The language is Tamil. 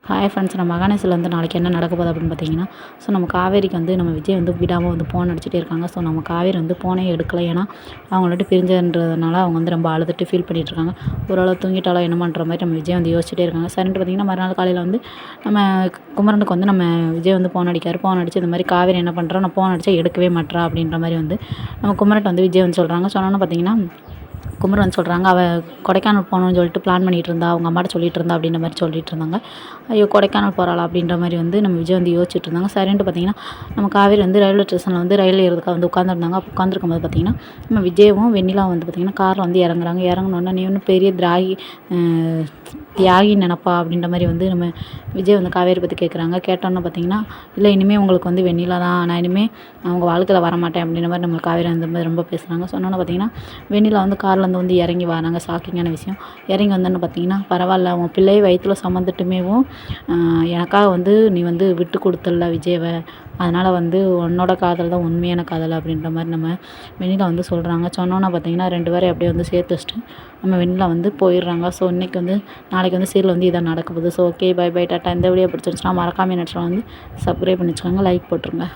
ஹாய் ஃப்ரெண்ட்ஸ், நம்ம மகாநேசில் வந்து நாளைக்கு என்ன நடக்க போகுது அப்படின்னு பார்த்தீங்கன்னா, ஸோ நம்ம காவேரிக்கு வந்து நம்ம விஜய் வந்து விடாமல் வந்து ஃபோன் அடிச்சுட்டே இருக்காங்க. ஸோ நம்ம காவேரி வந்து ஃபோனே எடுக்கலை. ஏன்னா அவங்கள்ட்ட பிரிஞ்சதுன்றதுனால அவங்க வந்து ரொம்ப அழுதுட்டு ஃபீல் பண்ணிகிட்டு இருக்காங்க. ஓரளவு தூங்கிட்டாலோ என்னமான்ற மாதிரி நம்ம விஜய் வந்து யோசிச்சுட்டே இருக்காங்க. சரின்ட்டு பார்த்தீங்கன்னா, மறுநாள் காலையில் வந்து நம்ம குமரனுக்கு வந்து நம்ம விஜய் வந்து ஃபோன் அடிக்காரு. ஃபோன் அடித்து இந்த மாதிரி காவேரி என்ன பண்ணுறா, நான் ஃபோன் அடித்தா எடுக்கவே மாட்றா அப்படின்ற மாதிரி வந்து நம்ம குமரன்ட்ட வந்து விஜய் வந்து சொல்கிறாங்க. சொன்னோன்னு பார்த்தீங்கன்னா, குமரன் வந்து சொல்கிறாங்க, அவள் கொடைக்கானல் போகணுன்னு சொல்லிட்டு பிளான் பண்ணிகிட்டு இருந்தா, அவங்க அம்மாட்ட சொல்லிட்டு இருந்தா அப்படின்ற மாதிரி சொல்லிட்டு இருந்தாங்க. ஐயோ, கொடைக்கானல் போகிறாளா அப்படின்ற மாதிரி வந்து நம்ம விஜய் வந்து யோசிச்சுட்டு இருந்தாங்க. சரின்ட்டு பார்த்தீங்கன்னா, நம்ம காவேரி வந்து ரயில்வே ஸ்டேஷனில் வந்து ரயில் ஏறுறதுக்காக வந்து உட்காந்துருந்தாங்க. அப்போ உட்காந்துருக்கும்போது பார்த்தீங்கன்னா, நம்ம விஜயும் வெண்ணிலாவும் வந்து பார்த்தீங்கன்னா காரில் வந்து இறங்குறாங்க. இறங்குனோடனே, நீ ஒன்றும் பெரிய தியாகி நினப்பா அப்படின்ற மாதிரி வந்து நம்ம விஜய் வந்து காவேரி பற்றி கேட்குறாங்க. கேட்டோன்னே பார்த்தீங்கன்னா, இல்லை இனிமேல் உங்களுக்கு வந்து வெண்ணிலா தான், நான் இனிமேல் அவங்க வாழ்க்கையில் வரமாட்டேன் அப்படின்ற மாதிரி நம்ம காவேரி வந்து ரொம்ப பேசுகிறாங்க. சொன்னோன்னே பார்த்தீங்கன்னா, வெண்ணிலா வந்து கார்லேருந்து வந்து இறங்கி வராங்க. ஷாக்கிங்கான விஷயம். இறங்கி வந்தோன்னு பார்த்தீங்கன்னா, பரவாயில்ல உன் பிள்ளையை வயிற்றுல சுமந்துட்டுமேவும் எனக்காக வந்து நீ வந்து விட்டு கொடுத்தல்ல விஜயவை, அதனால் வந்து உன்னோட காதல் தான் உண்மையான காதல் அப்படின்ற மாதிரி நம்ம வெண்ணிலா வந்து சொல்கிறாங்க. சொன்னோன்னே பார்த்தீங்கன்னா, 2 பேரையும் அப்படியே வந்து சேர்த்து வச்சுட்டு நம்ம வெண்ணிலா வந்து போயிடுறாங்க. ஸோ நாளைக்கு வந்து சீரியல் வந்து இதான் நடக்க போகுது. So okay, bye bye, tata. இந்த வீடியோ பிடிச்சிருந்துச்சுன்னா மறக்காம என்ன வந்து சப்ஸ்கிரைப் பண்ணி வச்சுக்கோங்க, லைக் போட்டுருங்க.